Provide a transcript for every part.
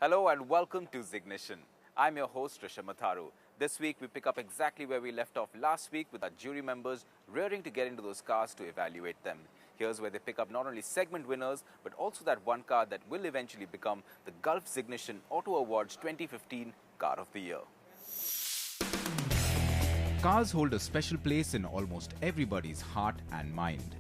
Hello and welcome to Zignation. I'm your host Risha Matharu. This week we pick up exactly where we left off last week with our jury members rearing to get into those cars to evaluate them. Here's where they pick up not only segment winners but also that one car that will eventually become the Gulf Zignation Auto Awards 2015 Car of the Year. Cars hold a special place in almost everybody's heart and mind.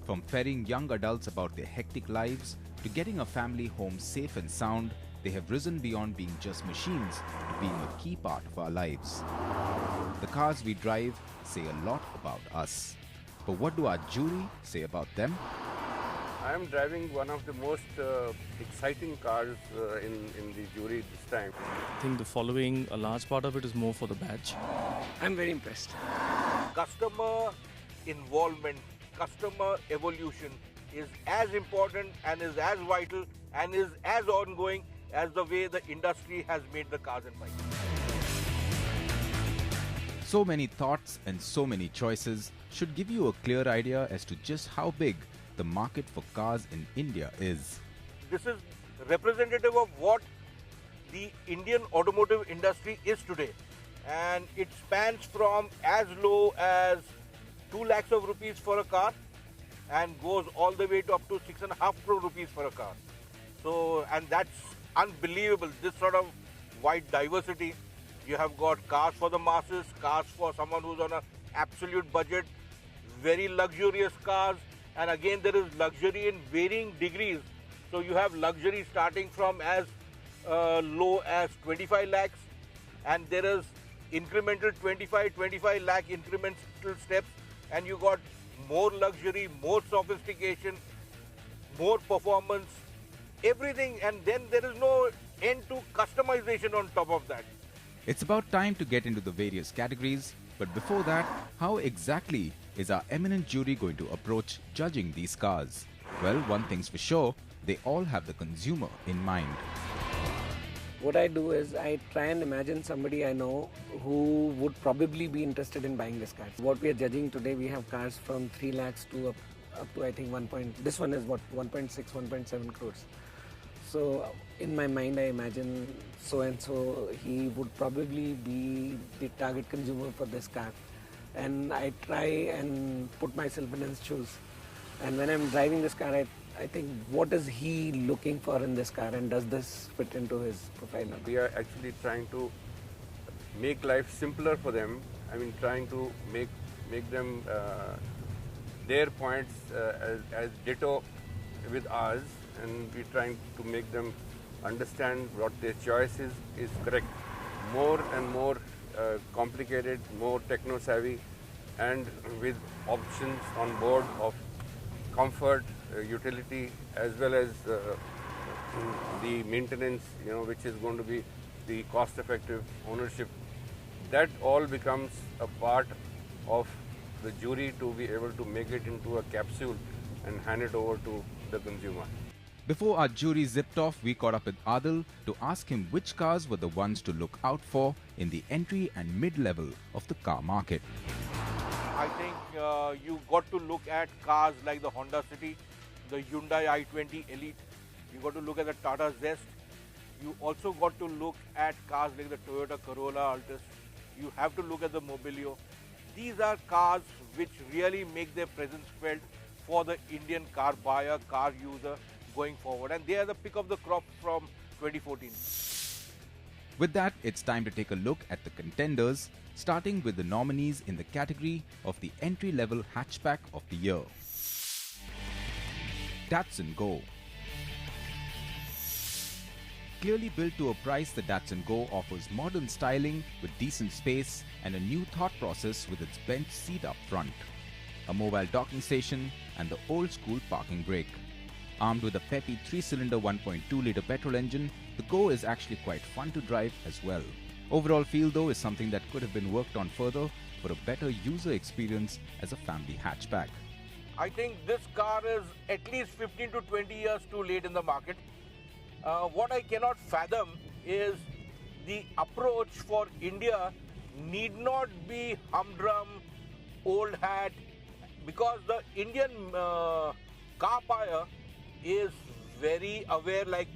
From ferrying young adults about their hectic lives to getting a family home safe and sound, they have risen beyond being just machines to being a key part of our lives. The cars we drive say a lot about us. But what do our jury say about them? I am driving one of the most exciting cars in the jury this time. I think the following, a large part of it is more for the badge. I'm very impressed. Customer involvement, customer evolution is as important and is as vital and is as ongoing as the way the industry has made the cars and bikes. So many thoughts and so many choices should give you a clear idea as to just how big the market for cars in India is. This is representative of what the Indian automotive industry is today, and it spans from as low as 2 lakhs of rupees for a car and goes all the way to up to 6.5 crore rupees for a car. So, and that's unbelievable, this sort of wide diversity. You have got cars for the masses, cars for someone who's on an absolute budget, very luxurious cars, and again there is luxury in varying degrees. So you have luxury starting from as low as 25 lakhs, and there is incremental 25 lakh incremental steps, and you got more luxury, more sophistication, more performance, everything, and then there is no end to customization on top of that. It's about time to get into the various categories, but before that, how exactly is our eminent jury going to approach judging these cars? Well, one thing's for sure, they all have the consumer in mind. What I do is I try and imagine somebody I know who would probably be interested in buying this car. What we are judging today, we have cars from 3 lakhs to up to I think this one is what, 1.6, 1.7 crores. So in my mind, I imagine so and so, he would probably be the target consumer for this car. And I try and put myself in his shoes. And when I'm driving this car, I think, what is he looking for in this car, and does this fit into his profile? We are actually trying to make life simpler for them. I mean, trying to make them their points as ditto with ours, and we're trying to make them understand what their choice is correct. More and more complicated, more techno-savvy, and with options on board of comfort, utility, as well as the maintenance, which is going to be the cost-effective ownership. That all becomes a part of the jury to be able to make it into a capsule and hand it over to the consumer. Before our jury zipped off, we caught up with Adil to ask him which cars were the ones to look out for in the entry and mid-level of the car market. I think you got to look at cars like the Honda City, the Hyundai i20 Elite. You got to look at the Tata ZEST. You also got to look at cars like the Toyota Corolla Altis. You have to look at the Mobilio. These are cars which really make their presence felt for the Indian car buyer, car user going forward. And they are the pick of the crop from 2014. With that, it's time to take a look at the contenders, starting with the nominees in the category of the entry-level hatchback of the year. DATSUN Go. Clearly built to a price, the DATSUN Go offers modern styling with decent space and a new thought process with its bench seat up front, a mobile docking station, and the old-school parking brake. Armed with a peppy 3-cylinder 1.2-litre petrol engine, the Go is actually quite fun to drive as well. Overall feel, though, is something that could have been worked on further for a better user experience as a family hatchback. I think this car is at least 15 to 20 years too late in the market. What I cannot fathom is the approach for India need not be humdrum, old hat, because the Indian car buyer is very aware. Like,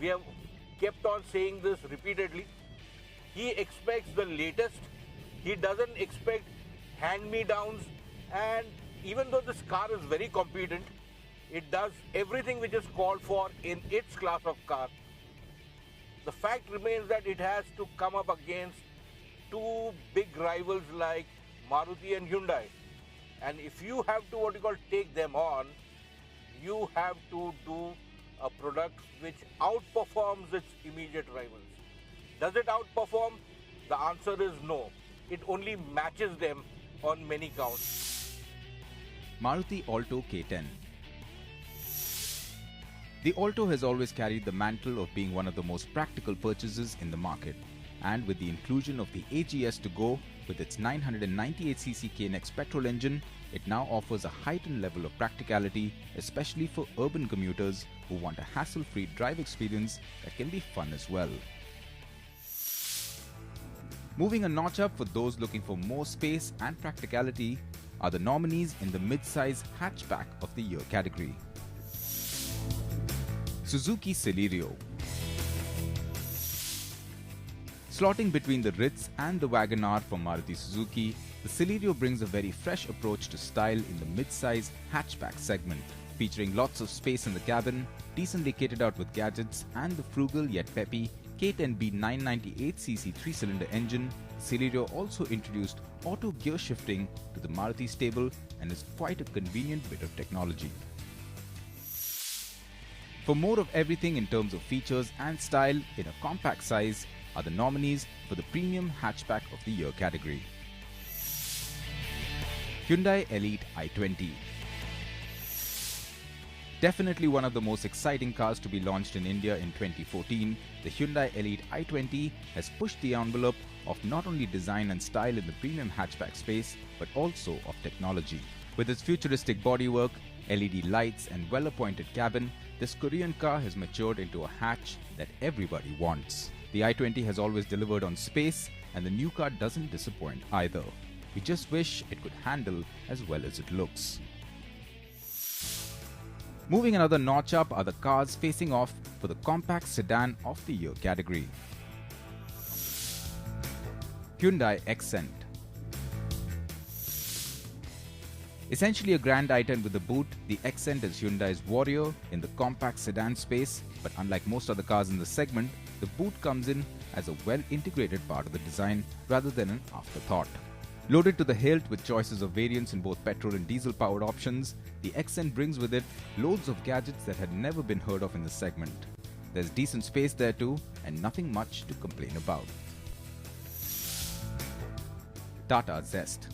we have kept on saying this repeatedly. He expects the latest. He doesn't expect hand-me-downs, and even though this car is very competent, it does everything which is called for in its class of car. The fact remains that it has to come up against two big rivals like Maruti and Hyundai. And if you have to take them on, you have to do a product which outperforms its immediate rivals. Does it outperform? The answer is no. It only matches them on many counts. Maruti Alto K10. The Alto has always carried the mantle of being one of the most practical purchases in the market. And with the inclusion of the AGS to go with its 998cc KNX petrol engine, it now offers a heightened level of practicality, especially for urban commuters who want a hassle-free drive experience that can be fun as well. Moving a notch up for those looking for more space and practicality are the nominees in the mid-size hatchback of the year category. Suzuki Celerio. Slotting between the Ritz and the Wagon-R from Maruti Suzuki, the Celerio brings a very fresh approach to style in the mid-size hatchback segment. Featuring lots of space in the cabin, decently kitted out with gadgets, and the frugal yet peppy K10B 998cc 3-cylinder engine, Celerio also introduced auto gear shifting to the Maruti stable and is quite a convenient bit of technology. For more of everything in terms of features and style in a compact size are the nominees for the Premium Hatchback of the Year category. Hyundai Elite i20. Definitely one of the most exciting cars to be launched in India in 2014, the Hyundai Elite i20 has pushed the envelope of not only design and style in the premium hatchback space, but also of technology. With its futuristic bodywork, LED lights and well-appointed cabin, this Korean car has matured into a hatch that everybody wants. The i20 has always delivered on space, and the new car doesn't disappoint either. We just wish it could handle as well as it looks. Moving another notch up are the cars facing off for the Compact Sedan of the Year category. Hyundai Accent. Essentially a grand item with the boot, the Accent is Hyundai's warrior in the compact sedan space, but unlike most other cars in the segment, the boot comes in as a well-integrated part of the design rather than an afterthought. Loaded to the hilt with choices of variants in both petrol and diesel-powered options, the Accent brings with it loads of gadgets that had never been heard of in the segment. There's decent space there too, and nothing much to complain about. Tata ZEST.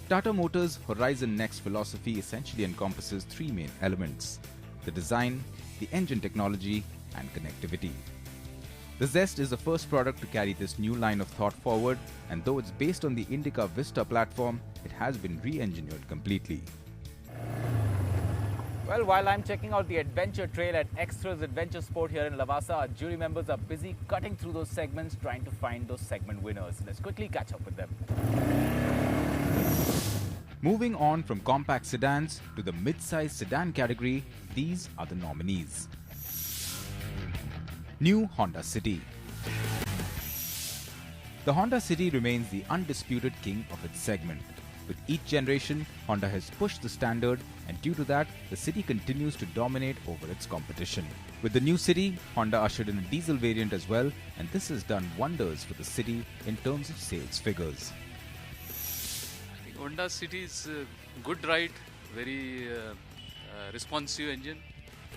Tata Motors' Horizon Next philosophy essentially encompasses three main elements: the design, the engine technology, and connectivity. The ZEST is the first product to carry this new line of thought forward, and though it's based on the Indica Vista platform, it has been re-engineered completely. Well, while I'm checking out the adventure trail at Extras Adventure Sport here in Lavasa, our jury members are busy cutting through those segments, trying to find those segment winners. Let's quickly catch up with them. Moving on from compact sedans to the mid-size sedan category, these are the nominees. New Honda City. The Honda City remains the undisputed king of its segment. With each generation, Honda has pushed the standard, and due to that, the City continues to dominate over its competition. With the new City, Honda ushered in a diesel variant as well, and this has done wonders for the City in terms of sales figures. Honda City is a good ride, very responsive engine,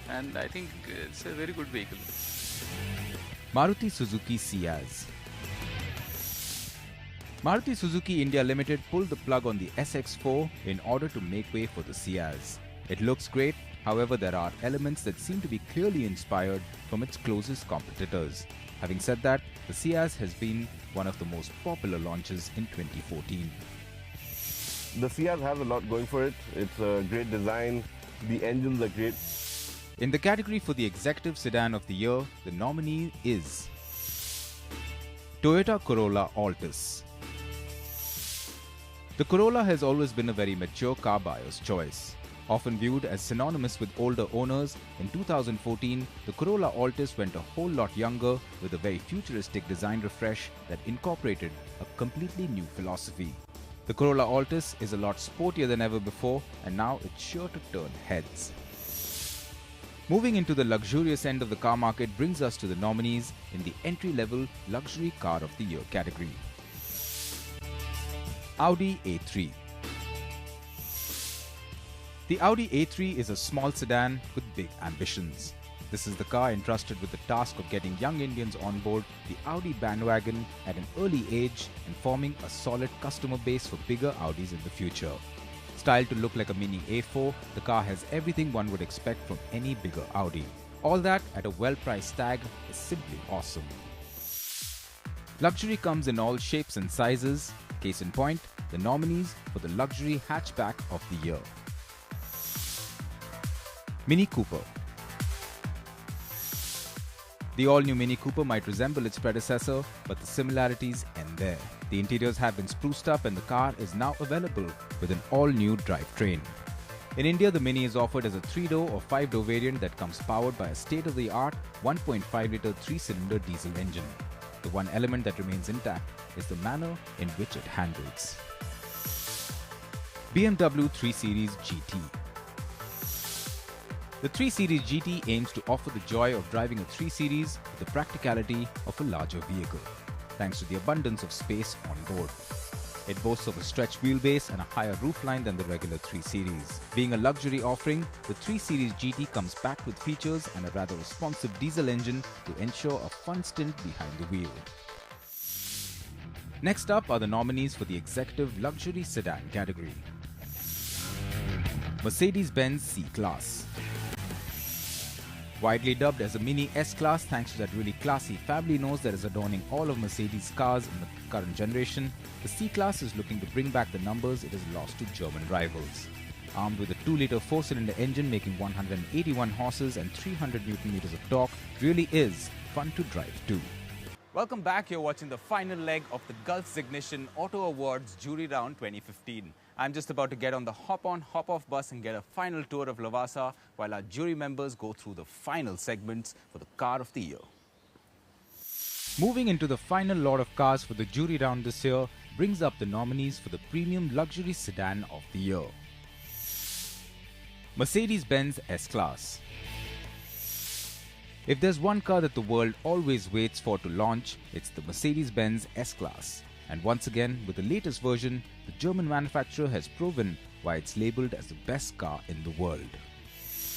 and I think it's a very good vehicle. Maruti Suzuki Ciaz. Maruti Suzuki India Limited pulled the plug on the SX4 in order to make way for the Ciaz. It looks great, however there are elements that seem to be clearly inspired from its closest competitors. Having said that, the Ciaz has been one of the most popular launches in 2014. The Ciaz has a lot going for it. It's a great design. The engines are great. In the category for the Executive Sedan of the Year, the nominee is Toyota Corolla Altis. The Corolla has always been a very mature car buyer's choice. Often viewed as synonymous with older owners, in 2014, the Corolla Altis went a whole lot younger with a very futuristic design refresh that incorporated a completely new philosophy. The Corolla Altis is a lot sportier than ever before, and now it's sure to turn heads. Moving into the luxurious end of the car market brings us to the nominees in the entry-level Luxury Car of the Year category. Audi A3. The Audi A3 is a small sedan with big ambitions. This is the car entrusted with the task of getting young Indians on board the Audi bandwagon at an early age and forming a solid customer base for bigger Audis in the future. Styled to look like a mini A4, the car has everything one would expect from any bigger Audi. All that at a well-priced tag is simply awesome. Luxury comes in all shapes and sizes. Case in point, the nominees for the Luxury Hatchback of the Year. Mini Cooper. The all-new Mini Cooper might resemble its predecessor, but the similarities end there. The interiors have been spruced up and the car is now available with an all-new drivetrain. In India, the Mini is offered as a 3-door or 5-door variant that comes powered by a state-of-the-art 1.5-litre 3-cylinder diesel engine. The one element that remains intact is the manner in which it handles. BMW 3 Series GT. The 3 Series GT aims to offer the joy of driving a 3 Series with the practicality of a larger vehicle, thanks to the abundance of space on board. It boasts of a stretched wheelbase and a higher roofline than the regular 3 Series. Being a luxury offering, the 3 Series GT comes packed with features and a rather responsive diesel engine to ensure a fun stint behind the wheel. Next up are the nominees for the Executive Luxury Sedan category. Mercedes-Benz C-Class. Widely dubbed as a mini S-Class thanks to that really classy family nose that is adorning all of Mercedes cars in the current generation, the C-Class is looking to bring back the numbers it has lost to German rivals. Armed with a 2-litre 4-cylinder engine making 181 horses and 300 Nm of torque, really is fun to drive too. Welcome back. You're watching the final leg of the Gulf Zignation Auto Awards Jury Round 2015. I'm just about to get on the hop-on, hop-off bus and get a final tour of Lavasa while our jury members go through the final segments for the Car of the Year. Moving into the final lot of cars for the jury round this year brings up the nominees for the Premium Luxury Sedan of the Year. Mercedes-Benz S-Class. If there's one car that the world always waits for to launch, it's the Mercedes-Benz S-Class. And once again, with the latest version, the German manufacturer has proven why it's labelled as the best car in the world.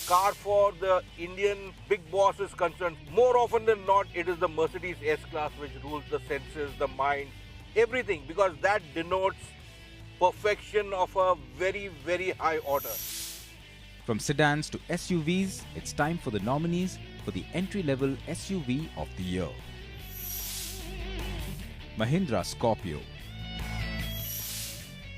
Car for the Indian big boss is concerned, more often than not, it is the Mercedes S-Class which rules the senses, the mind, everything, because that denotes perfection of a very, very high order. From sedans to SUVs, it's time for the nominees for the entry-level SUV of the year. Mahindra Scorpio.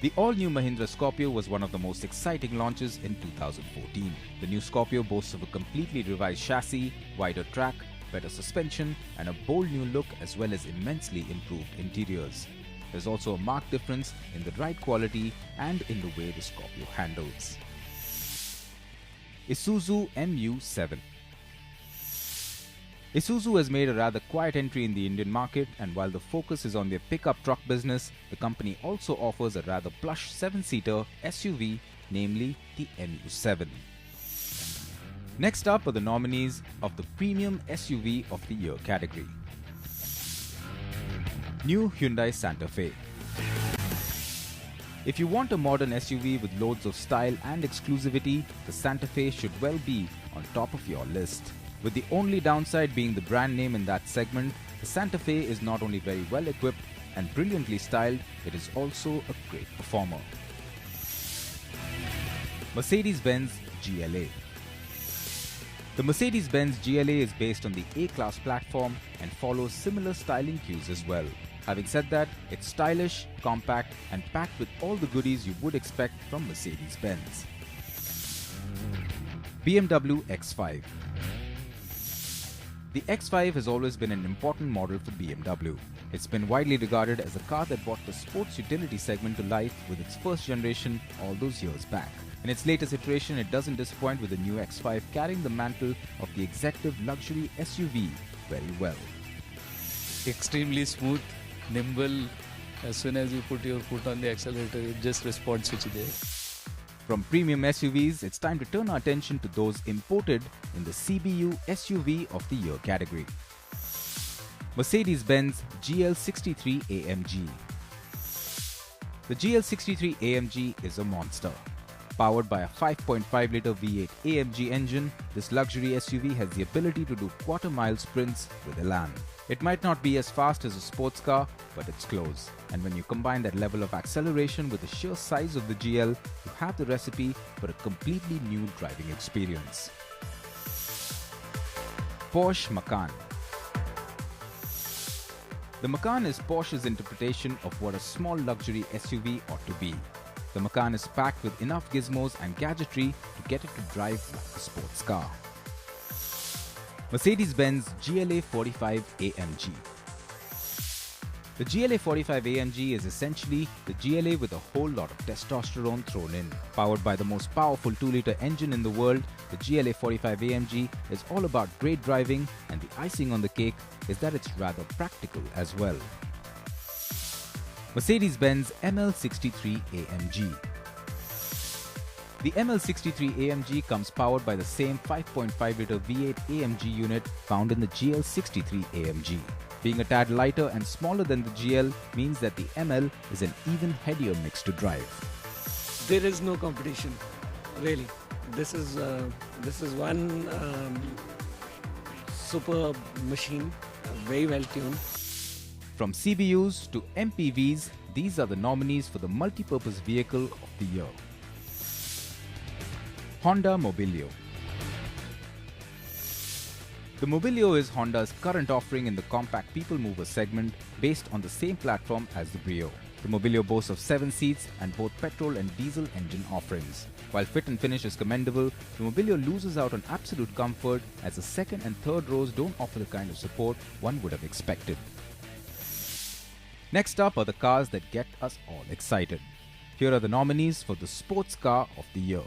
The all-new Mahindra Scorpio was one of the most exciting launches in 2014. The new Scorpio boasts of a completely revised chassis, wider track, better suspension, and a bold new look as well as immensely improved interiors. There's also a marked difference in the ride quality and in the way the Scorpio handles. Isuzu MU7. Isuzu has made a rather quiet entry in the Indian market, and while the focus is on their pickup truck business, the company also offers a rather plush 7-seater SUV, namely the MU7. Next up are the nominees of the Premium SUV of the Year category. New Hyundai Santa Fe. If you want a modern SUV with loads of style and exclusivity, the Santa Fe should well be on top of your list. With the only downside being the brand name in that segment, the Santa Fe is not only very well equipped and brilliantly styled, it is also a great performer. Mercedes-Benz GLA. The Mercedes-Benz GLA is based on the A-Class platform and follows similar styling cues as well. Having said that, it's stylish, compact, and packed with all the goodies you would expect from Mercedes-Benz. BMW X5. The X5 has always been an important model for BMW. It's been widely regarded as a car that brought the sports utility segment to life with its first generation all those years back. In its latest iteration, it doesn't disappoint with the new X5 carrying the mantle of the executive luxury SUV very well. Extremely smooth, nimble. As soon as you put your foot on the accelerator, it just responds to there. From premium SUVs, it's time to turn our attention to those imported in the CBU SUV of the Year category. Mercedes-Benz GL63 AMG. The GL63 AMG is a monster. Powered by a 5.5-litre V8 AMG engine, this luxury SUV has the ability to do quarter-mile sprints with elan. It might not be as fast as a sports car, but it's close. And when you combine that level of acceleration with the sheer size of the GL, you have the recipe for a completely new driving experience. Porsche Macan. The Macan is Porsche's interpretation of what a small luxury SUV ought to be. The Macan is packed with enough gizmos and gadgetry to get it to drive like a sports car. Mercedes-Benz GLA 45 AMG. The GLA 45 AMG is essentially the GLA with a whole lot of testosterone thrown in. Powered by the most powerful 2-litre engine in the world, the GLA 45 AMG is all about great driving, and the icing on the cake is that it's rather practical as well. Mercedes-Benz ML63 AMG. The ML63 AMG comes powered by the same 5.5-litre V8 AMG unit found in the GL63 AMG. Being a tad lighter and smaller than the GL means that the ML is an even headier mix to drive. There is no competition, really. This is one superb machine, very well tuned. From CBUs to MPVs, these are the nominees for the multi-purpose vehicle of the year. Honda Mobilio. The Mobilio is Honda's current offering in the compact people mover segment, based on the same platform as the Brio. The Mobilio boasts of 7 seats and both petrol and diesel engine offerings. While fit and finish is commendable, the Mobilio loses out on absolute comfort, as the second and third rows don't offer the kind of support one would have expected. Next up are the cars that get us all excited. Here are the nominees for the sports car of the year.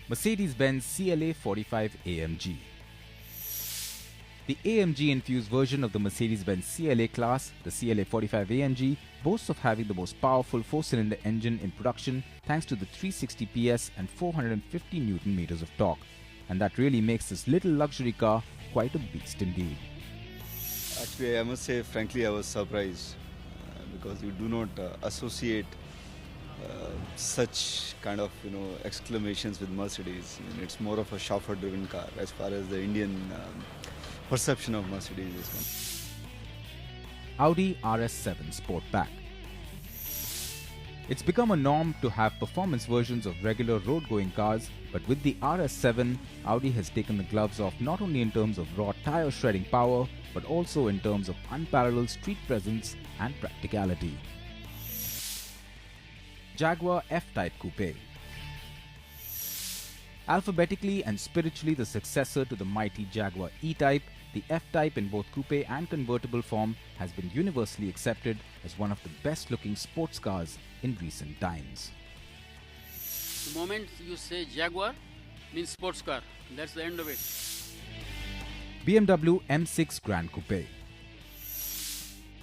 Mercedes-Benz CLA 45 AMG. The AMG-infused version of the Mercedes-Benz CLA class, the CLA 45 AMG, boasts of having the most powerful 4-cylinder engine in production thanks to the 360 PS and 450 Nm of torque. And that really makes this little luxury car quite a beast indeed. Actually, I must say, frankly, I was surprised because you do not associate such kind of exclamations with Mercedes. It's more of a chauffeur-driven car as far as the Indian perception of Mercedes is concerned. Audi RS7 Sportback. It's become a norm to have performance versions of regular road-going cars, but with the RS7, Audi has taken the gloves off not only in terms of raw tire shredding power, but also in terms of unparalleled street presence and practicality. Jaguar F-Type Coupe. Alphabetically and spiritually the successor to the mighty Jaguar E-Type, the F-Type in both coupe and convertible form has been universally accepted as one of the best-looking sports cars in recent times. The moment you say Jaguar, means sports car. That's the end of it. BMW M6 Grand Coupe.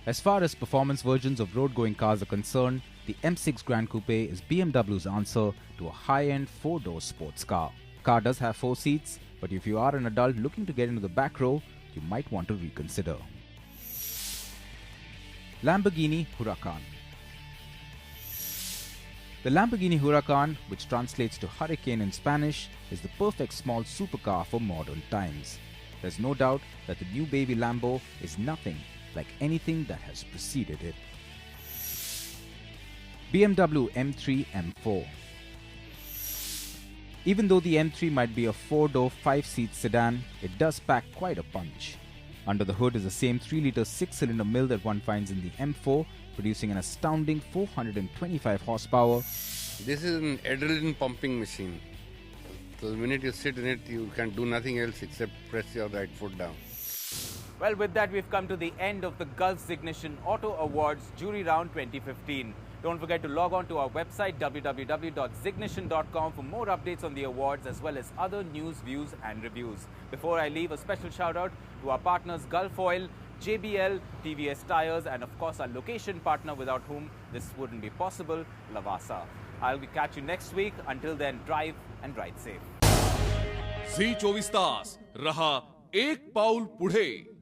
As far as performance versions of road-going cars are concerned, the M6 Grand Coupe is BMW's answer to a high-end 4-door sports car. The car does have 4 seats, but if you are an adult looking to get into the back row, you might want to reconsider. Lamborghini Huracan. The Lamborghini Huracan, which translates to hurricane in Spanish, is the perfect small supercar for modern times. There's no doubt that the new baby Lambo is nothing like anything that has preceded it. BMW M3 M4. Even though the M3 might be a 4-door 5-seat sedan, it does pack quite a punch. Under the hood is the same 3-litre 6-cylinder mill that one finds in the M4, producing an astounding 425 horsepower. This is an adrenaline pumping machine. So the minute you sit in it, you can do nothing else except press your right foot down. Well, with that, we've come to the end of the Gulf Zignation Auto Awards Jury Round 2015. Don't forget to log on to our website www.zignation.com for more updates on the awards as well as other news, views and reviews. Before I leave, a special shout out to our partners Gulf Oil, JBL, TVS Tires and of course our location partner without whom this wouldn't be possible, Lavasa. I'll catch you next week. Until then, drive and ride safe. झी 24 तास रहा एक पाऊल पुढे.